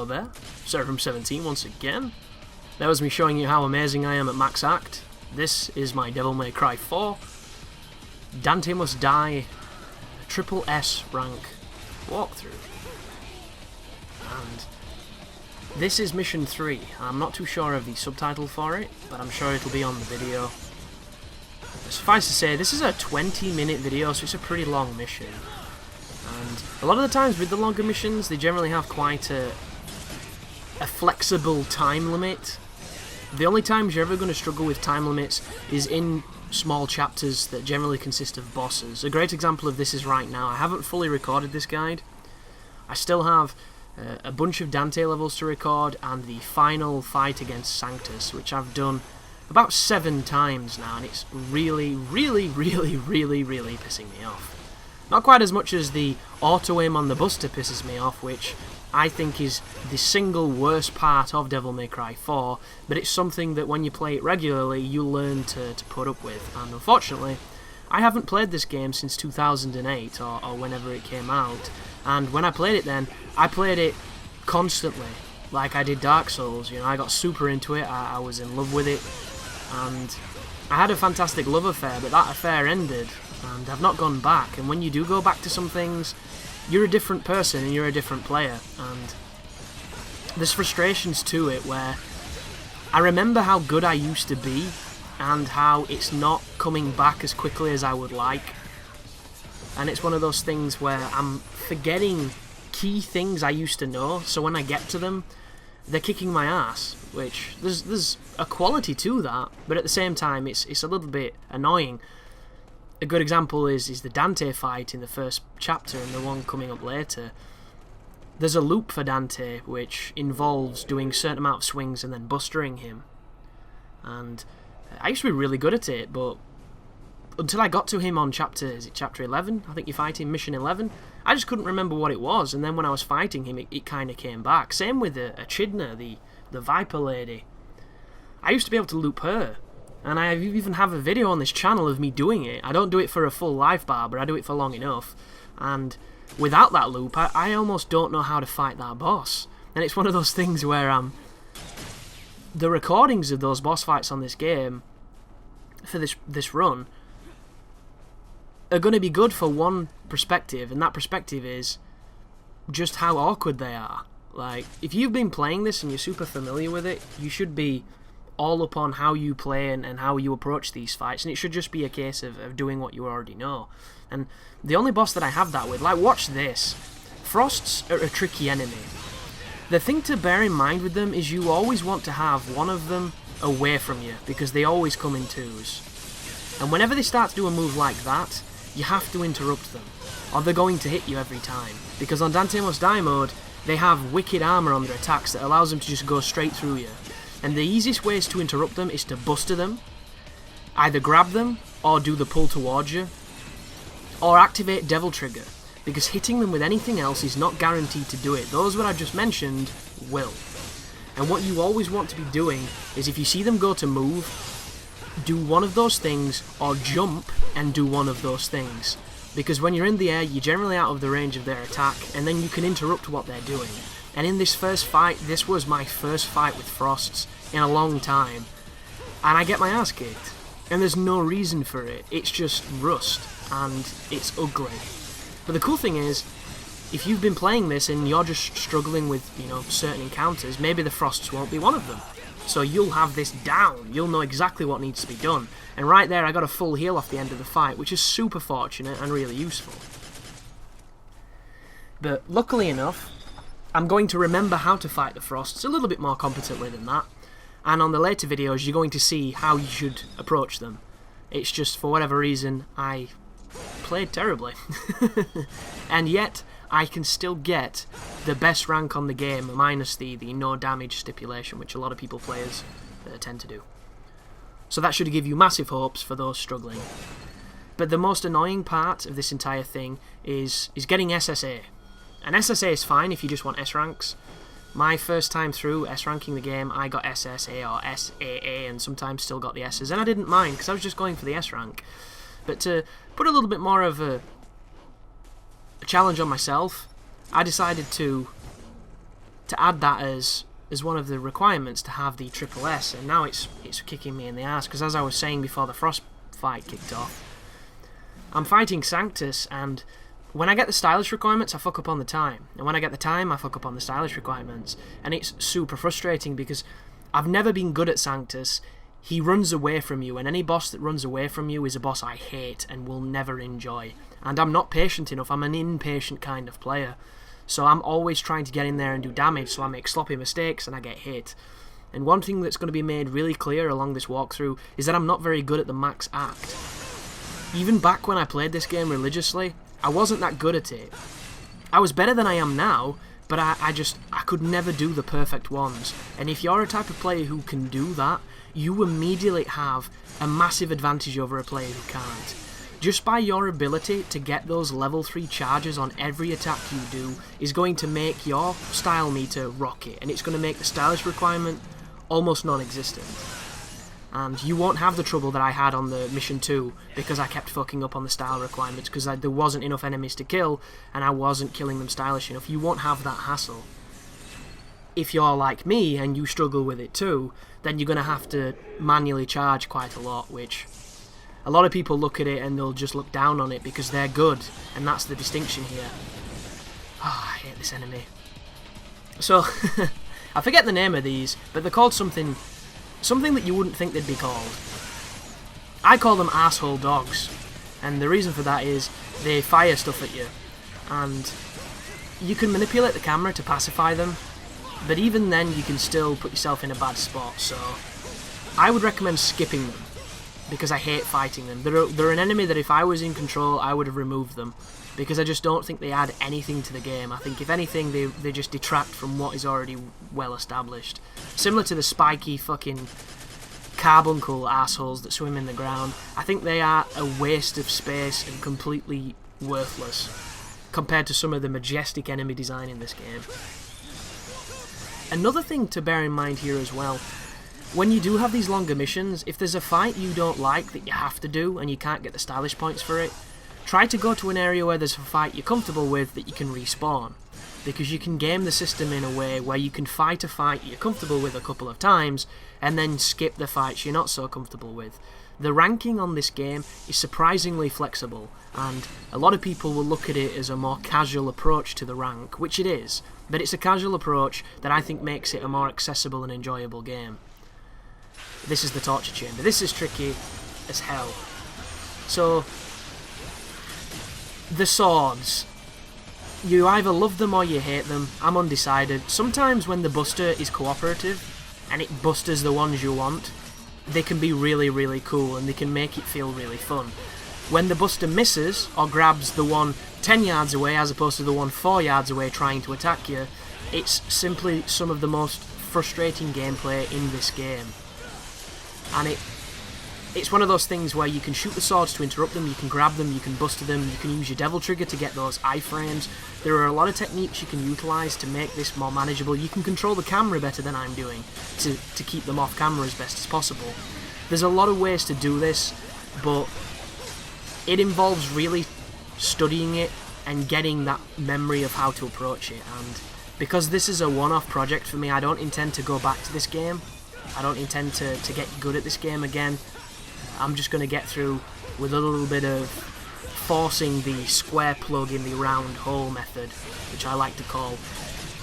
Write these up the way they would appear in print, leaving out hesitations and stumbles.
there. Seraph 17 once again. That was me showing you how amazing I am at Max Act. This is my Devil May Cry 4. Dante Must Die Triple S rank walkthrough. And this is mission 3. I'm not too sure of the subtitle for it, but I'm sure it'll be on the video. Suffice to say, this is a 20-minute video, so it's a pretty long mission. And a lot of the times with the longer missions, they generally have quite a flexible time limit. The only times you're ever going to struggle with time limits is in small chapters that generally consist of bosses. A great example of this is right now. I haven't fully recorded this guide. I still have a bunch of Dante levels to record and the final fight against Sanctus, which I've done about 7 times now, and it's really pissing me off. Not quite as much as the auto-aim on the Buster pisses me off, which I think is the single worst part of Devil May Cry 4, but it's something that when you play it regularly, you learn to put up with, and unfortunately, I haven't played this game since 2008, or whenever it came out, and when I played it then, I played it constantly, like I did Dark Souls. You know, I got super into it, I was in love with it, and I had a fantastic love affair, but that affair ended, and I've not gone back, and when you do go back to some things, you're a different person and you're a different player, and there's frustrations to it where I remember how good I used to be and how it's not coming back as quickly as I would like, and it's one of those things where I'm forgetting key things I used to know, so when I get to them, they're kicking my ass, which there's a quality to that, but at the same time it's a little bit annoying. A good example is the Dante fight in the first chapter and the one coming up later. There's a loop for Dante which involves doing a certain amount of swings and then bustering him. And I used to be really good at it, but until I got to him on chapter 11? I think you fight him, mission 11. I just couldn't remember what it was, and then when I was fighting him, it kind of came back. Same with Echidna, the Viper lady. I used to be able to loop her. And I even have a video on this channel of me doing it. I don't do it for a full life bar, but I do it for long enough. And without that loop, I almost don't know how to fight that boss. And it's one of those things where the recordings of those boss fights on this game, for this run, are going to be good for one perspective, and that perspective is just how awkward they are. Like, if you've been playing this and you're super familiar with it, you should be all up on how you play and how you approach these fights, and it should just be a case of doing what you already know. And the only boss that I have that with, like, watch this. Frosts are a tricky enemy. The thing to bear in mind with them is you always want to have one of them away from you, because they always come in twos. And whenever they start to do a move like that, you have to interrupt them, or they're going to hit you every time. Because on Dante Must Die mode, they have wicked armor on their attacks that allows them to just go straight through you. And the easiest ways to interrupt them is to buster them, either grab them, or do the pull towards you, or activate Devil Trigger, because hitting them with anything else is not guaranteed to do it. Those what I just mentioned will. And what you always want to be doing is, if you see them go to move, do one of those things, or jump and do one of those things. Because when you're in the air, you're generally out of the range of their attack, and then you can interrupt what they're doing. And in this first fight, this was my first fight with Frosts in a long time, and I get my ass kicked. And there's no reason for it, it's just rust, and it's ugly. But the cool thing is, if you've been playing this and you're just struggling with, you know, certain encounters, maybe the Frosts won't be one of them. So you'll have this down, you'll know exactly what needs to be done. And right there I got a full heal off the end of the fight, which is super fortunate and really useful. But luckily enough, I'm going to remember how to fight the Frosts a little bit more competently than that. And on the later videos you're going to see how you should approach them. It's just, for whatever reason, I played terribly. And yet, I can still get the best rank on the game, minus the no damage stipulation, which a lot of people players tend to do. So that should give you massive hopes for those struggling. But the most annoying part of this entire thing is getting SSA. And SSA is fine if you just want S ranks. My first time through S ranking the game, I got SSA or SAA, and sometimes still got the S's, and I didn't mind because I was just going for the S rank. But to put a little bit more of a challenge on myself, I decided to to add that as one of the requirements to have the SSS, and now it's kicking me in the ass, because as I was saying before the frost fight kicked off, I'm fighting Sanctus, and when I get the stylish requirements, I fuck up on the time, and when I get the time, I fuck up on the stylish requirements, and it's super frustrating because I've never been good at Sanctus. He runs away from you, and any boss that runs away from you is a boss I hate and will never enjoy, and I'm not patient enough. I'm an impatient kind of player, so I'm always trying to get in there and do damage, so I make sloppy mistakes and I get hit. And one thing that's going to be made really clear along this walkthrough is that I'm not very good at the max act. Even back when I played this game religiously, I wasn't that good at it. I was better than I am now, but I could never do the perfect ones. And if you're a type of player who can do that, you immediately have a massive advantage over a player who can't. Just by your ability to get those level 3 charges on every attack you do is going to make your style meter rocket, and it's going to make the stylish requirement almost non-existent. And you won't have the trouble that I had on the mission 2 because I kept fucking up on the style requirements because there wasn't enough enemies to kill and I wasn't killing them stylish enough. You won't have that hassle. If you're like me and you struggle with it too, then you're going to have to manually charge quite a lot, which a lot of people look at it and they'll just look down on it because they're good, and that's the distinction here. Oh, I hate this enemy. So, I forget the name of these, but they're called something that you wouldn't think they'd be called. I call them asshole dogs, and the reason for that is they fire stuff at you, and you can manipulate the camera to pacify them, but even then you can still put yourself in a bad spot, so I would recommend skipping them, because I hate fighting them. They're an enemy that if I was in control I would have removed them, because I just don't think they add anything to the game. I think if anything they just detract from what is already well established. Similar to the spiky fucking carbuncle assholes that swim in the ground, I think they are a waste of space and completely worthless compared to some of the majestic enemy design in this game. Another thing to bear in mind here as well, when you do have these longer missions, if there's a fight you don't like that you have to do and you can't get the stylish points for it, try to go to an area where there's a fight you're comfortable with that you can respawn, because you can game the system in a way where you can fight a fight you're comfortable with a couple of times and then skip the fights you're not so comfortable with. The ranking on this game is surprisingly flexible, and a lot of people will look at it as a more casual approach to the rank, which it is, but it's a casual approach that I think makes it a more accessible and enjoyable game. This is the torture chamber. This is tricky as hell. So, the swords. You either love them or you hate them. I'm undecided. Sometimes when the buster is cooperative and it busters the ones you want, they can be really, really cool and they can make it feel really fun. When the buster misses or grabs the one 10 yards away as opposed to the one 4 yards away trying to attack you, it's simply some of the most frustrating gameplay in this game. And it's one of those things where you can shoot the swords to interrupt them, you can grab them, you can buster them, you can use your devil trigger to get those iframes. There are a lot of techniques you can utilise to make this more manageable. You can control the camera better than I'm doing to keep them off camera as best as possible. There's a lot of ways to do this, but it involves really studying it and getting that memory of how to approach it. And because this is a one-off project for me, I don't intend to go back to this game. I don't intend to get good at this game again. I'm just going to get through with a little bit of forcing the square plug in the round hole method, which I like to call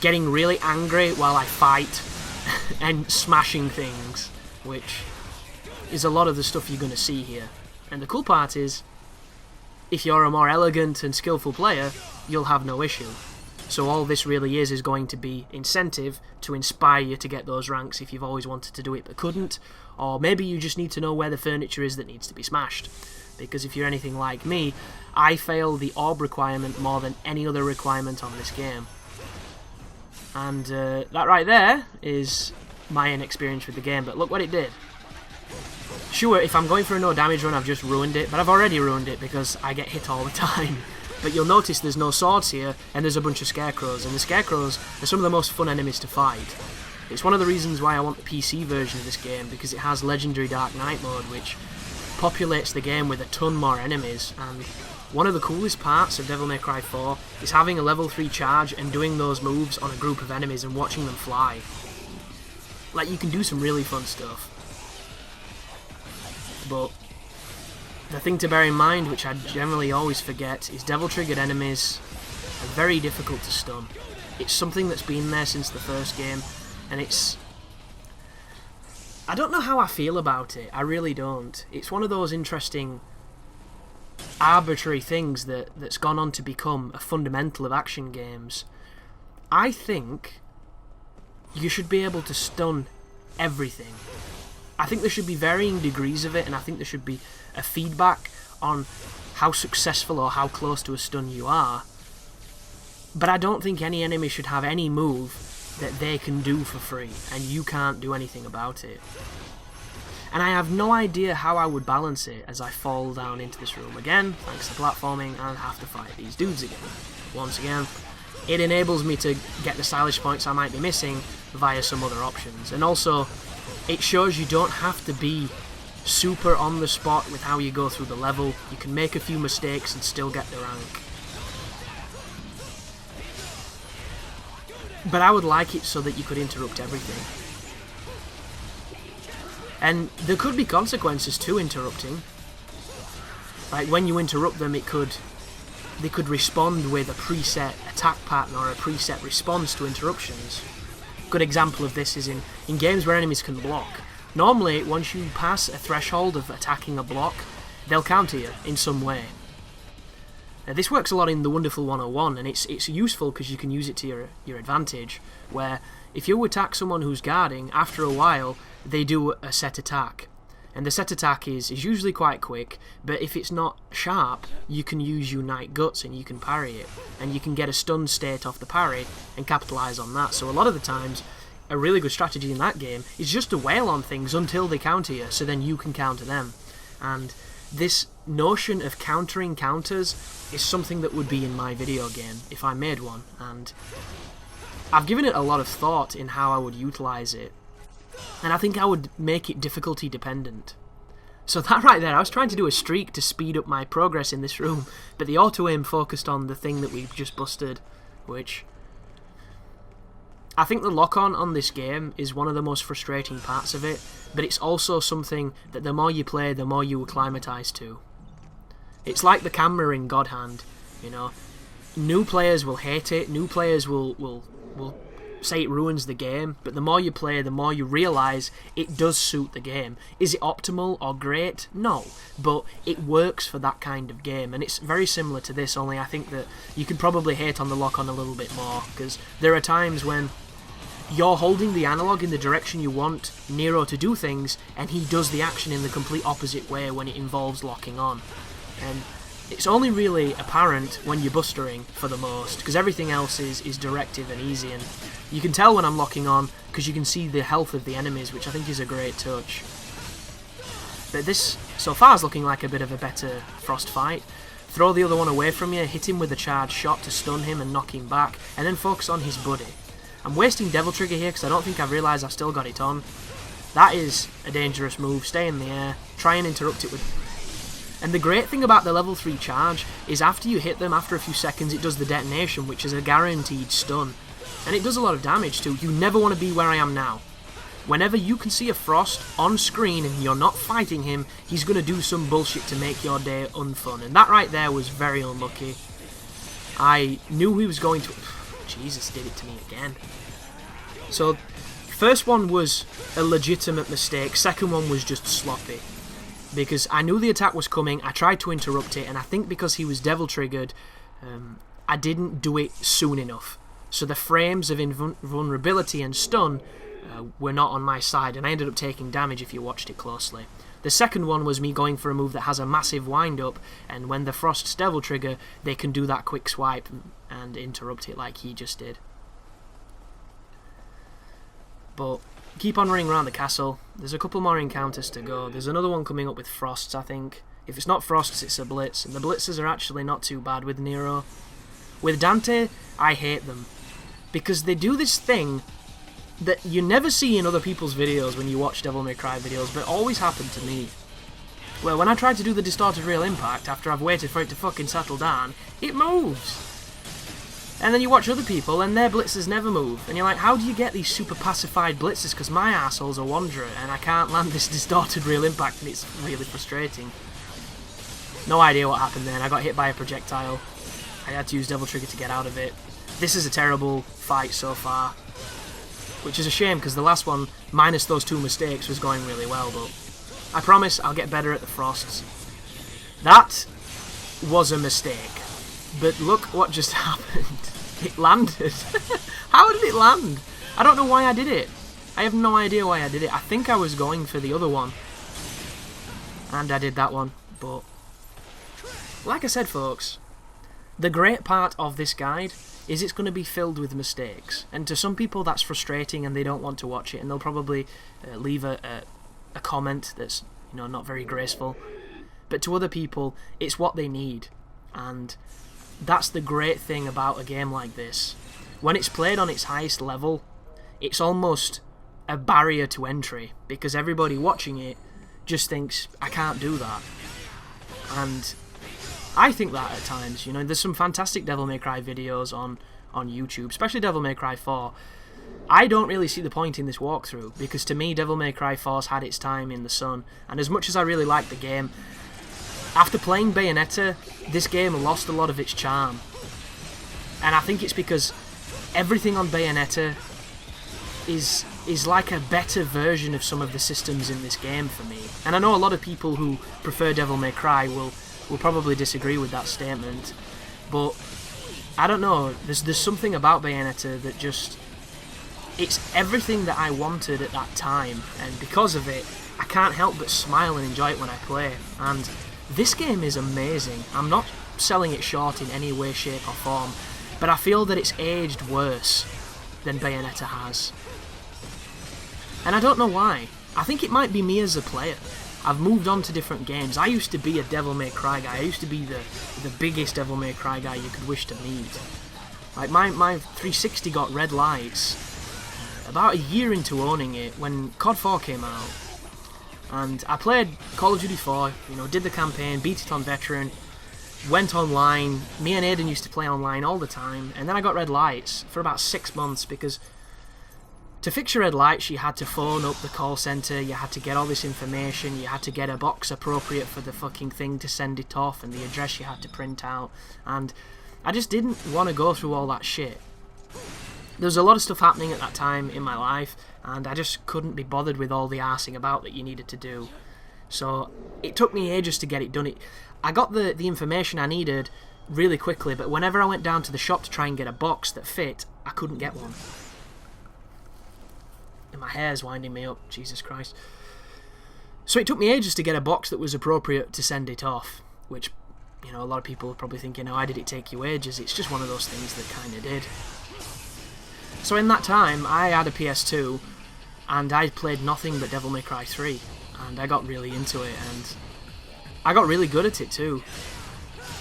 getting really angry while I fight and smashing things, which is a lot of the stuff you're going to see here. And the cool part is, if you're a more elegant and skillful player, you'll have no issue. So all this really is going to be incentive to inspire you to get those ranks if you've always wanted to do it but couldn't, or maybe you just need to know where the furniture is that needs to be smashed. Because if you're anything like me, I fail the orb requirement more than any other requirement on this game. And that right there is my inexperience with the game, but look what it did. Sure, if I'm going for a no damage run, I've just ruined it, but I've already ruined it because I get hit all the time. But you'll notice there's no swords here, and there's a bunch of Scarecrows, and the Scarecrows are some of the most fun enemies to fight. It's one of the reasons why I want the PC version of this game, because it has Legendary Dark Knight mode, which populates the game with a ton more enemies, and one of the coolest parts of Devil May Cry 4 is having a level 3 charge and doing those moves on a group of enemies and watching them fly. Like, you can do some really fun stuff. But the thing to bear in mind, which I generally always forget, is devil-triggered enemies are very difficult to stun. It's something that's been there since the first game, and it's... I don't know how I feel about it, I really don't. It's one of those interesting, arbitrary things that's gone on to become a fundamental of action games. I think you should be able to stun everything. I think there should be varying degrees of it, and I think there should be a feedback on how successful or how close to a stun you are. But I don't think any enemy should have any move that they can do for free, and you can't do anything about it. And I have no idea how I would balance it as I fall down into this room again, thanks to platforming, and have to fight these dudes again. Once again, it enables me to get the stylish points I might be missing via some other options. And also, it shows you don't have to be super on the spot with how you go through the level. You can make a few mistakes and still get the rank. But I would like it so that you could interrupt everything. And there could be consequences to interrupting. Like, when you interrupt them, they could respond with a preset attack pattern or a preset response to interruptions. A good example of this is in games where enemies can block. Normally, once you pass a threshold of attacking a block, they'll counter you in some way. This works a lot in the Wonderful 101, and it's useful because you can use it to your advantage, where if you attack someone who's guarding, after a while, they do a set attack. And the set attack is usually quite quick, but if it's not sharp, you can use Unite Guts and you can parry it. And you can get a stun state off the parry and capitalise on that. So a lot of the times, a really good strategy in that game is just to wail on things until they counter you, so then you can counter them. And this notion of countering counters is something that would be in my video game if I made one, and I've given it a lot of thought in how I would utilise it, and I think I would make it difficulty dependent. So that right there, I was trying to do a streak to speed up my progress in this room, but the auto-aim focused on the thing that we've just busted, which... I think the lock-on on this game is one of the most frustrating parts of it, but it's also something that the more you play, the more you acclimatise to. It's like the camera in God Hand, you know. New players will hate it, new players will say it ruins the game, but the more you play, the more you realise it does suit the game. Is it optimal or great? No, but it works for that kind of game, and it's very similar to this, only I think that you could probably hate on the lock-on a little bit more, because there are times when you're holding the analog in the direction you want Nero to do things, and he does the action in the complete opposite way when it involves locking on. And it's only really apparent when you're bustering for the most, because everything else is directive and easy, and you can tell when I'm locking on because you can see the health of the enemies, which I think is a great touch. But this, so far, is looking like a bit of a better Frost fight. Throw the other one away from you, hit him with a charged shot to stun him and knock him back, and then focus on his buddy. I'm wasting Devil Trigger here because I don't think I've realised I've still got it on. That is a dangerous move. Stay in the air. Try and interrupt it with... And the great thing about the level 3 charge is after you hit them, after a few seconds, it does the detonation, which is a guaranteed stun. And it does a lot of damage too. You never want to be where I am now. Whenever you can see a Frost on screen and you're not fighting him, he's going to do some bullshit to make your day unfun. And that right there was very unlucky. I knew he was going to... Jesus, did it to me again. So, first one was a legitimate mistake, second one was just sloppy. Because I knew the attack was coming, I tried to interrupt it, and I think because he was devil triggered, I didn't do it soon enough. So the frames of invulnerability and stun were not on my side, and I ended up taking damage if you watched it closely. The second one was me going for a move that has a massive wind-up, and when the Frost's devil trigger, they can do that quick swipe and interrupt it like he just did. But keep on running around the castle. There's a couple more encounters to go. There's another one coming up with Frosts, I think. If it's not Frosts, it's a Blitz, and the Blitzes are actually not too bad with Nero. With Dante, I hate them, because they do this thing that you never see in other people's videos when you watch Devil May Cry videos, but it always happened to me. where when I tried to do the distorted real impact after I've waited for it to fucking settle down, it moves. And then you watch other people and their blitzes never move, and you're like, how do you get these super pacified blitzes? Because my asshole's a wanderer and I can't land this distorted real impact, and it's really frustrating. No idea what happened then. I got hit by a projectile. I had to use Devil Trigger to get out of it. This is a terrible fight so far, which is a shame because the last one, minus those 2 mistakes, was going really well, but I promise I'll get better at the frosts. That was a mistake. But look what just happened. It landed. How did it land? I don't know why I did it. I have no idea why I did it. I think I was going for the other one. And I did that one. But like I said, folks, the great part of this guide is it's going to be filled with mistakes. And to some people that's frustrating and they don't want to watch it. And they'll probably leave a comment that's, you know, not very graceful. But to other people, it's what they need. And that's the great thing about a game like this. When it's played on its highest level, it's almost a barrier to entry, because everybody watching it just thinks, I can't do that. And I think that at times. You know, there's some fantastic Devil May Cry videos on YouTube, especially Devil May Cry 4. I don't really see the point in this walkthrough, because to me Devil May Cry 4's had its time in the sun, and as much as I really like the game, after playing Bayonetta, this game lost a lot of its charm. And I think it's because everything on Bayonetta is like a better version of some of the systems in this game for me. And I know a lot of people who prefer Devil May Cry will probably disagree with that statement, but I don't know, there's something about Bayonetta that just, it's everything that I wanted at that time, and because of it, I can't help but smile and enjoy it when I play. And this game is amazing. I'm not selling it short in any way, shape or form, but I feel that it's aged worse than Bayonetta has. And I don't know why. I think it might be me as a player. I've moved on to different games. I used to be a Devil May Cry guy. I used to be the biggest Devil May Cry guy you could wish to meet. Like my 360 got red lights about a year into owning it when COD 4 came out. And I played Call of Duty 4, you know, did the campaign, beat it on Veteran, went online. Me and Aiden used to play online all the time, and then I got red lights for about 6 months, because to fix your red lights you had to phone up the call centre, you had to get all this information, you had to get a box appropriate for the fucking thing to send it off, and the address you had to print out, and I just didn't want to go through all that shit. There was a lot of stuff happening at that time in my life, and I just couldn't be bothered with all the arsing about that you needed to do. So it took me ages to get it done. I got the information I needed really quickly, but whenever I went down to the shop to try and get a box that fit, I couldn't get one. And my hair's winding me up, Jesus Christ. So it took me ages to get a box that was appropriate to send it off, which, you know, a lot of people are probably thinking, oh, why did it take you ages? It's just one of those things that kind of did. So in that time, I had a PS2, and I played nothing but Devil May Cry 3, and I got really into it, and I got really good at it too.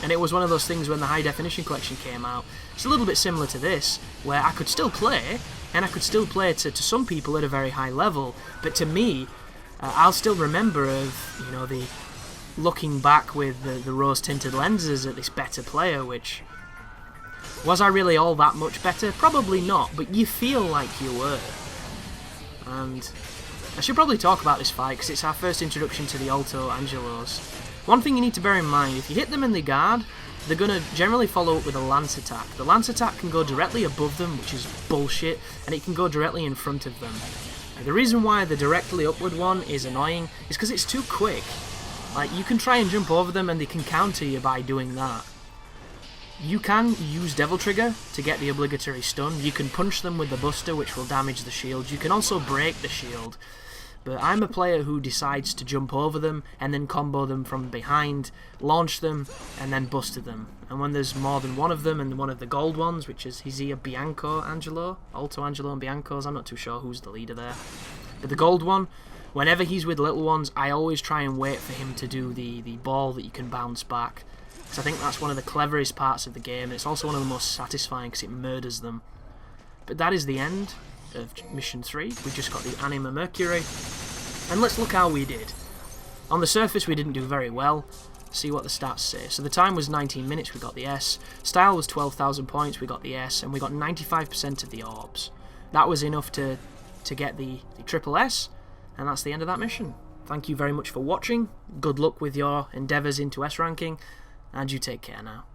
And it was one of those things when the High Definition Collection came out. It's a little bit similar to this, where I could still play, and I could still play to some people at a very high level, but to me, I'll still remember of, you know, the looking back with the rose-tinted lenses at this better player, which... Was I really all that much better? Probably not, but you feel like you were. And I should probably talk about this fight, because it's our first introduction to the Alto angelos. One thing you need to bear in mind, if you hit them in the guard, they're going to generally follow up with a lance attack. The lance attack can go directly above them, which is bullshit, and it can go directly in front of them. And the reason why the directly upward one is annoying is because it's too quick. Like, you can try and jump over them and they can counter you by doing that. You can use Devil Trigger to get the obligatory stun. You can punch them with the Buster, which will damage the shield. You can also break the shield. But I'm a player who decides to jump over them and then combo them from behind, launch them, and then buster them. And when there's more than one of them, and one of the gold ones, which is Hizia Bianco Angelo, Alto Angelo and Bianco's, I'm not too sure who's the leader there. But the gold one, whenever he's with little ones, I always try and wait for him to do the ball that you can bounce back. Because I think that's one of the cleverest parts of the game. It's also one of the most satisfying because it murders them. But that is the end of Mission 3. We just got the Anima Mercury. And let's look how we did. On the surface, we didn't do very well. See what the stats say. So the time was 19 minutes, we got the S. Style was 12,000 points, we got the S, and we got 95% of the orbs. That was enough to get the triple S, and that's the end of that mission. Thank you very much for watching. Good luck with your endeavours into S ranking, and you take care now.